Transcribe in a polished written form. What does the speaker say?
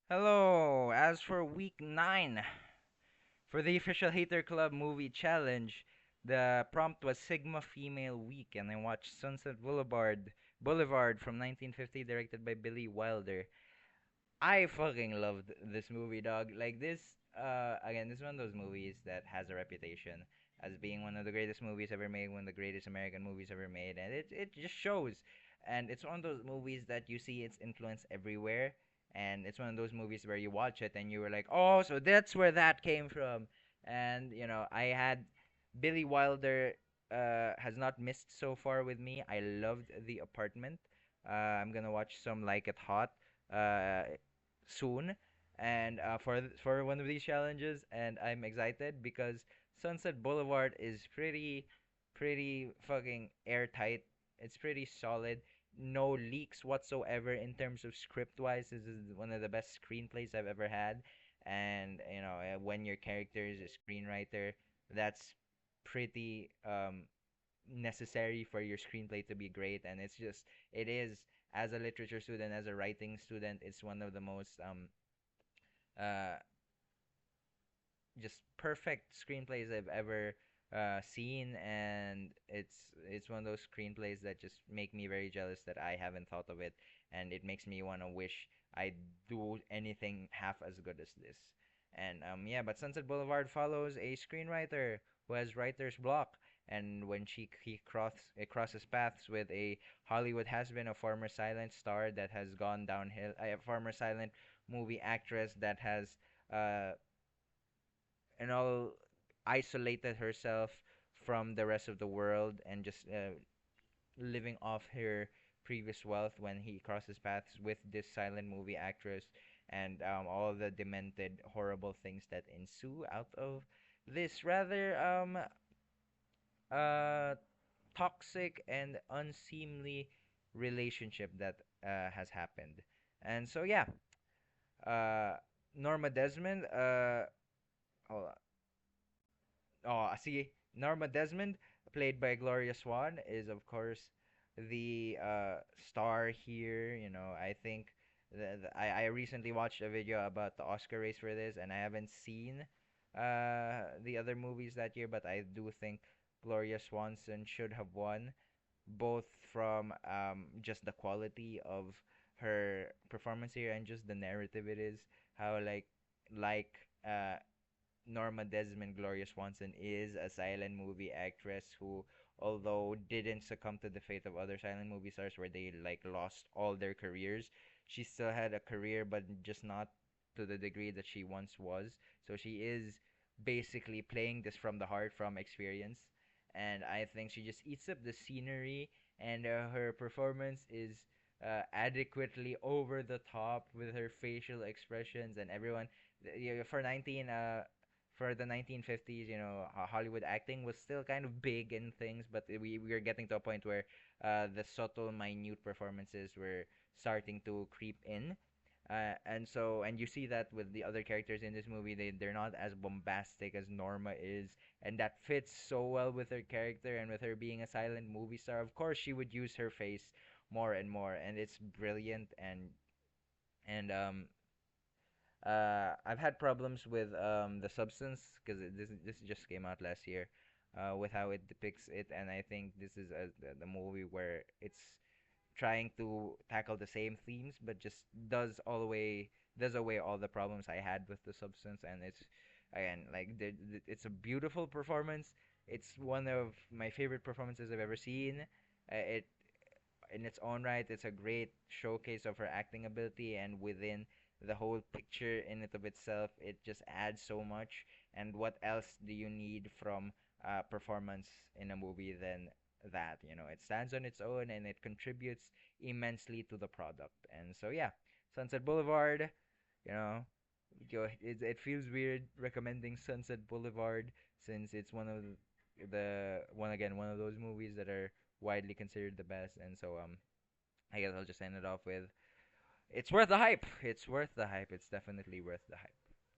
Hello. As for week 9, for the official Hater Club movie challenge, the prompt was Sigma Female Week, and I watched Sunset Boulevard from 1950, directed by Billy Wilder. I fucking loved this movie, dog. Like this, again, this is one of those movies that has a reputation as being one of the greatest movies ever made, one of the greatest American movies ever made, and it just shows. And it's one of those movies that you see its influence everywhere, and it's one of those movies where you watch it and you were like, oh, so that's where that came from. And I had Billy Wilder has not missed so far with me. I loved The Apartment. I'm gonna watch some Like It Hot. Soon, and for one of these challenges, and I'm excited because Sunset Boulevard is pretty fucking airtight. It's pretty solid. No leaks whatsoever in terms of script wise. This is one of the best screenplays I've ever had, and when your character is a screenwriter, that's pretty necessary for your screenplay to be great. And it is, as a literature student, as a writing student, it's one of the most uh just perfect screenplays I've ever seen. And it's one of those screenplays that just make me very jealous that I haven't thought of it, and it makes me want to wish I do anything half as good as this. And yeah, but Sunset Boulevard follows a screenwriter who has writer's block, and when he crosses paths with a Hollywood has-been, a former silent star that has gone downhill, a former silent movie actress that has uh all isolated herself from the rest of the world, and just living off her previous wealth, when he crosses paths with this silent movie actress, and all the demented, horrible things that ensue out of this rather uh toxic and unseemly relationship that has happened. And so yeah, uh Norma Desmond, hold I see. Norma Desmond, played by Gloria Swan, is of course the star here. I think I recently watched a video about the Oscar race for this, and I haven't seen the other movies that year, but I do think Gloria Swanson should have won, both from just the quality of her performance here and just the narrative it is. How like uh Norma Desmond, Gloria Swanson, is a silent movie actress who, although didn't succumb to the fate of other silent movie stars where they like lost all their careers, she still had a career, but just not to the degree that she once was. So she is basically playing this from the heart, from experience, and I think she just eats up the scenery, and her performance is adequately over the top with her facial expressions and everyone. For the 1950s, Hollywood acting was still kind of big in things, but we were getting to a point where the subtle, minute performances were starting to creep in. And you see that with the other characters in this movie, they're not as bombastic as Norma is, and that fits so well with her character and with her being a silent movie star. Of course, she would use her face more and more, and it's brilliant. And I've had problems with the substance, because this just came out last year, with how it depicts it, and I think this is the movie where it's trying to tackle the same themes, but just does away all the problems I had with the substance. And it's, again, like it's a beautiful performance. It's one of my favorite performances I've ever seen. It In its own right, it's a great showcase of her acting ability, and within the whole picture in it of itself, it just adds so much. And what else do you need from performance in a movie than that? It stands on its own, and it contributes immensely to the product. And so yeah, Sunset Boulevard, you know, it feels weird recommending Sunset Boulevard, since it's one of those movies that are widely considered the best. And so I guess I'll just end it off with, it's worth the hype. It's worth the hype. It's definitely worth the hype.